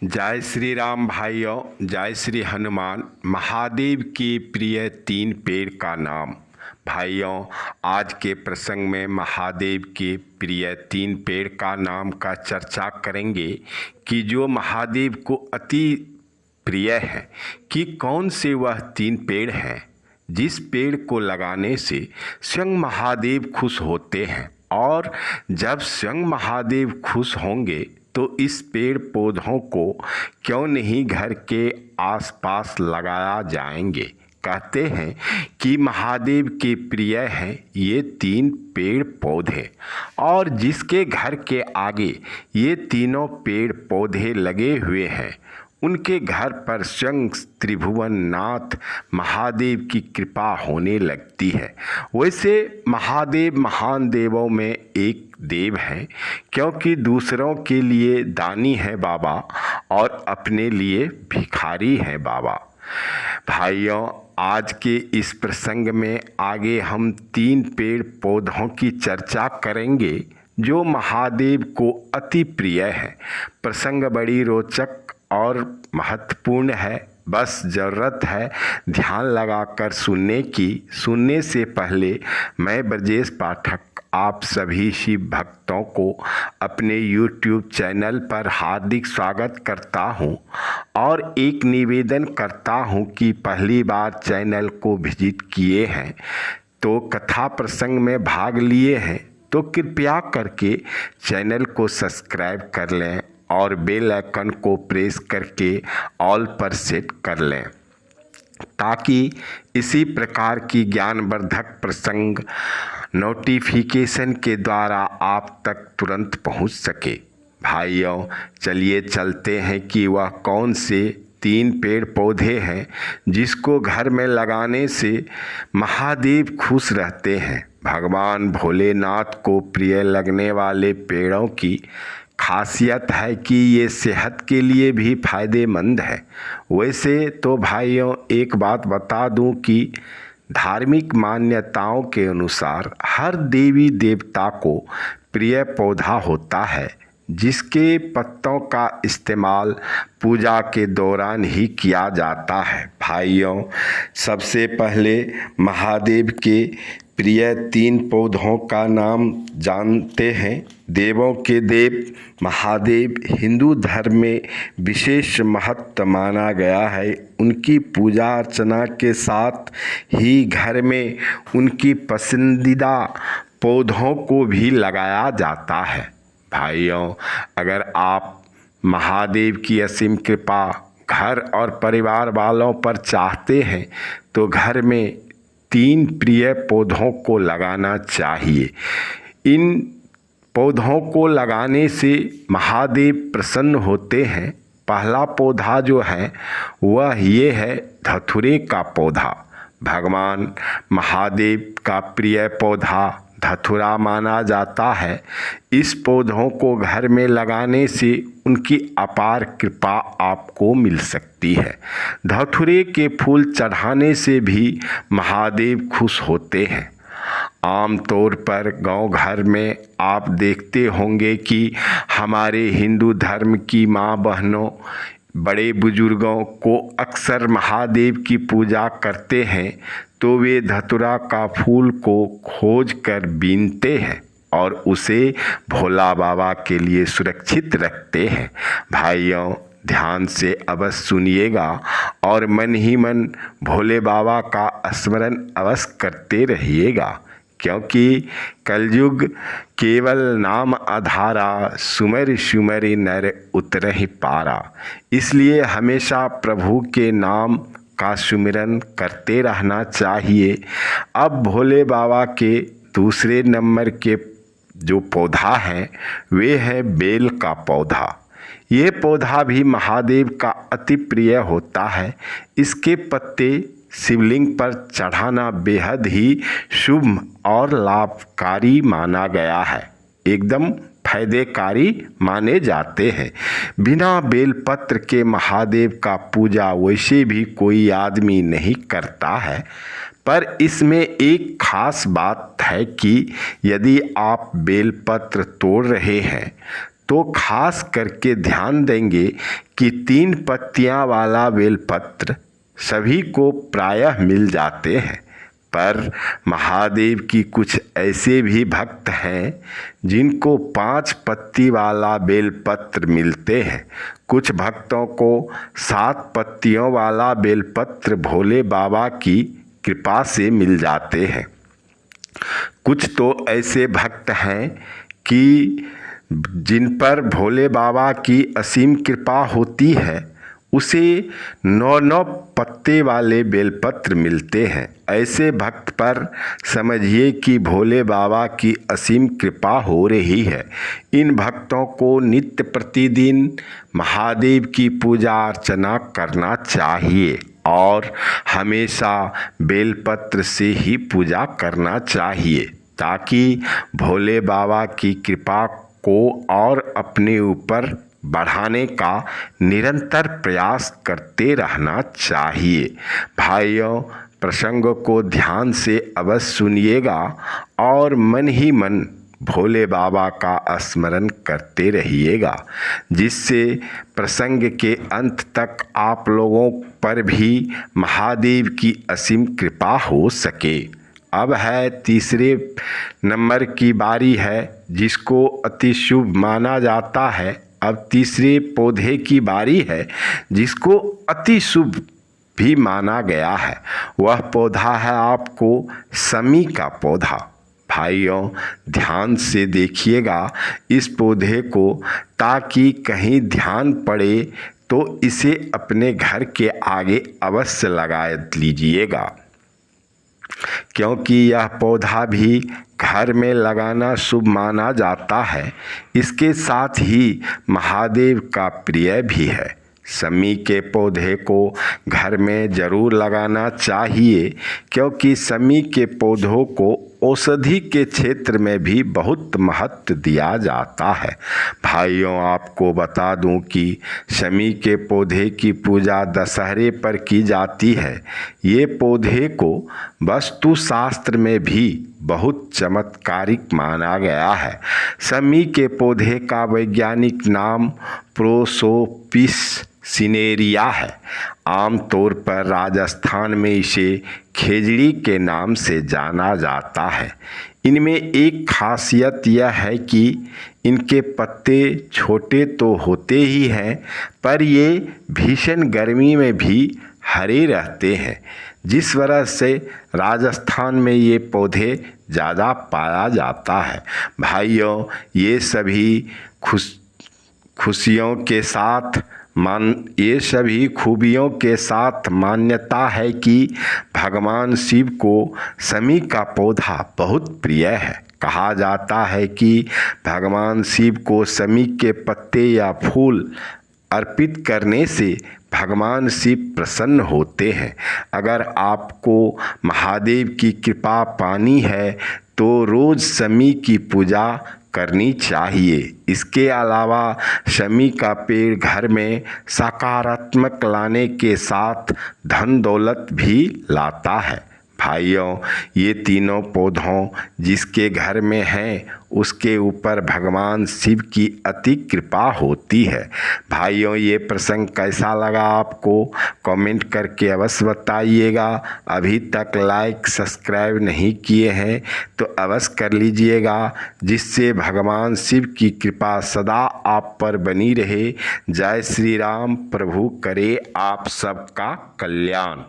जय श्री राम भाइयों, जय श्री हनुमान। महादेव के प्रिय 3 पेड़ का नाम। भाइयों, आज के प्रसंग में महादेव के प्रिय 3 पेड़ का नाम का चर्चा करेंगे कि जो महादेव को अति प्रिय है कि कौन से वह 3 पेड़ हैं जिस पेड़ को लगाने से स्वयं महादेव खुश होते हैं। और जब स्वयं महादेव खुश होंगे तो इस पेड़ पौधों को क्यों नहीं घर के आसपास लगाया जाएंगे। कहते हैं कि महादेव के प्रिय हैं ये 3 पेड़ पौधे, और जिसके घर के आगे ये तीनों पेड़ पौधे लगे हुए हैं उनके घर पर स्वयं त्रिभुवन नाथ महादेव की कृपा होने लगती है। वैसे महादेव महान देवों में एक देव हैं, क्योंकि दूसरों के लिए दानी है बाबा और अपने लिए भिखारी है बाबा। भाइयों, आज के इस प्रसंग में आगे हम 3 पेड़ पौधों की चर्चा करेंगे जो महादेव को अति प्रिय है। प्रसंग बड़ी रोचक और महत्वपूर्ण है, बस ज़रूरत है ध्यान लगाकर सुनने की। सुनने से पहले मैं ब्रजेश पाठक आप सभी शिव भक्तों को अपने YouTube चैनल पर हार्दिक स्वागत करता हूं और एक निवेदन करता हूं कि पहली बार चैनल को विजिट किए हैं तो कथा प्रसंग में भाग लिए हैं तो कृपया करके चैनल को सब्सक्राइब कर लें और बेल आइकन को प्रेस करके ऑल पर सेट कर लें ताकि इसी प्रकार की ज्ञानवर्धक प्रसंग नोटिफिकेशन के द्वारा आप तक तुरंत पहुंच सके। भाइयों, चलिए चलते हैं कि वह कौन से 3 पेड़ पौधे हैं जिसको घर में लगाने से महादेव खुश रहते हैं। भगवान भोलेनाथ को प्रिय लगने वाले पेड़ों की खासियत है कि ये सेहत के लिए भी फायदेमंद है। वैसे तो भाइयों, एक बात बता दूं कि धार्मिक मान्यताओं के अनुसार हर देवी देवता को प्रिय पौधा होता है जिसके पत्तों का इस्तेमाल पूजा के दौरान ही किया जाता है। भाइयों, सबसे पहले महादेव के प्रिय 3 पौधों का नाम जानते हैं। देवों के देव महादेव हिंदू धर्म में विशेष महत्व माना गया है। उनकी पूजा अर्चना के साथ ही घर में उनकी पसंदीदा पौधों को भी लगाया जाता है। भाइयों, अगर आप महादेव की असीम कृपा घर और परिवार वालों पर चाहते हैं तो घर में 3 प्रिय पौधों को लगाना चाहिए। इन पौधों को लगाने से महादेव प्रसन्न होते हैं। पहला पौधा जो है वह ये है धतूरे का पौधा। भगवान महादेव का प्रिय पौधा धतूरा माना जाता है। इस पौधों को घर में लगाने से उनकी अपार कृपा आपको मिल सकती है। धतूरे के फूल चढ़ाने से भी महादेव खुश होते हैं। आमतौर पर गांव घर में आप देखते होंगे कि हमारे हिंदू धर्म की माँ बहनों बड़े बुजुर्गों को अक्सर महादेव की पूजा करते हैं तो वे धतूरा का फूल को खोज कर बीनते हैं और उसे भोला बाबा के लिए सुरक्षित रखते हैं। भाइयों, ध्यान से अवश्य सुनिएगा और मन ही मन भोले बाबा का स्मरण अवश्य करते रहिएगा, क्योंकि कलयुग केवल नाम आधारा, सुमर सुमर नर उतरहि पारा। इसलिए हमेशा प्रभु के नाम का सुमिरन करते रहना चाहिए। अब भोले बाबा के दूसरे नंबर के जो पौधा है वे है बेल का पौधा। ये पौधा भी महादेव का अति प्रिय होता है। इसके पत्ते शिवलिंग पर चढ़ाना बेहद ही शुभ और लाभकारी माना गया है, एकदम फायदेकारी माने जाते हैं। बिना बेलपत्र के महादेव का पूजा वैसे भी कोई आदमी नहीं करता है, पर इसमें एक खास बात है कि यदि आप बेलपत्र तोड़ रहे हैं तो खास करके ध्यान देंगे कि 3 पत्तियां वाला बेलपत्र सभी को प्रायः मिल जाते हैं, पर महादेव की कुछ ऐसे भी भक्त हैं जिनको 5 पत्ती वाला बेलपत्र मिलते हैं। कुछ भक्तों को 7 पत्तियों वाला बेलपत्र भोले बाबा की कृपा से मिल जाते हैं। कुछ तो ऐसे भक्त हैं कि जिन पर भोले बाबा की असीम कृपा होती है, उसे 9-9 पत्ते वाले बेलपत्र मिलते हैं। ऐसे भक्त पर समझिए कि भोले बाबा की असीम कृपा हो रही है। इन भक्तों को नित्य प्रतिदिन महादेव की पूजा अर्चना करना चाहिए और हमेशा बेलपत्र से ही पूजा करना चाहिए, ताकि भोले बाबा की कृपा को और अपने ऊपर बढ़ाने का निरंतर प्रयास करते रहना चाहिए। भाइयों, प्रसंग को ध्यान से अवश्य सुनिएगा और मन ही मन भोले बाबा का स्मरण करते रहिएगा, जिससे प्रसंग के अंत तक आप लोगों पर भी महादेव की असीम कृपा हो सके। अब है तीसरे नंबर की बारी है, जिसको अति शुभ माना जाता है। अब तीसरे पौधे की बारी है जिसको अति शुभ भी माना गया है। वह पौधा है आपको शमी का पौधा। भाइयों, ध्यान से देखिएगा इस पौधे को, ताकि कहीं ध्यान पड़े तो इसे अपने घर के आगे अवश्य लगा लीजिएगा, क्योंकि यह पौधा भी घर में लगाना शुभ माना जाता है। इसके साथ ही महादेव का प्रिय भी है। शमी के पौधे को घर में ज़रूर लगाना चाहिए, क्योंकि शमी के पौधों को औषधि के क्षेत्र में भी बहुत महत्व दिया जाता है। भाइयों, आपको बता दूं कि शमी के पौधे की पूजा दशहरे पर की जाती है। ये पौधे को वास्तु शास्त्र में भी बहुत चमत्कारिक माना गया है। शमी के पौधे का वैज्ञानिक नाम प्रोसोपिस सिनेरिया है। आमतौर पर राजस्थान में इसे खेजड़ी के नाम से जाना जाता है। इनमें एक खासियत यह है कि इनके पत्ते छोटे तो होते ही हैं, पर ये भीषण गर्मी में भी हरे रहते हैं, जिस वजह से राजस्थान में ये पौधे ज़्यादा पाया जाता है। भाइयों, ये सभी खुशियों के साथ ये सभी खूबियों के साथ मान्यता है कि भगवान शिव को शमी का पौधा बहुत प्रिय है। कहा जाता है कि भगवान शिव को शमी के पत्ते या फूल अर्पित करने से भगवान शिव प्रसन्न होते हैं। अगर आपको महादेव की कृपा पानी है तो रोज़ शमी की पूजा करनी चाहिए। इसके अलावा शमी का पेड़ घर में सकारात्मक लाने के साथ धन दौलत भी लाता है। भाइयों, ये तीनों पौधों जिसके घर में हैं, उसके ऊपर भगवान शिव की अति कृपा होती है। भाइयों, ये प्रसंग कैसा लगा आपको कमेंट करके अवश्य बताइएगा। अभी तक लाइक सब्सक्राइब नहीं किए हैं तो अवश्य कर लीजिएगा, जिससे भगवान शिव की कृपा सदा आप पर बनी रहे। जय श्री राम। प्रभु करे आप सबका कल्याण।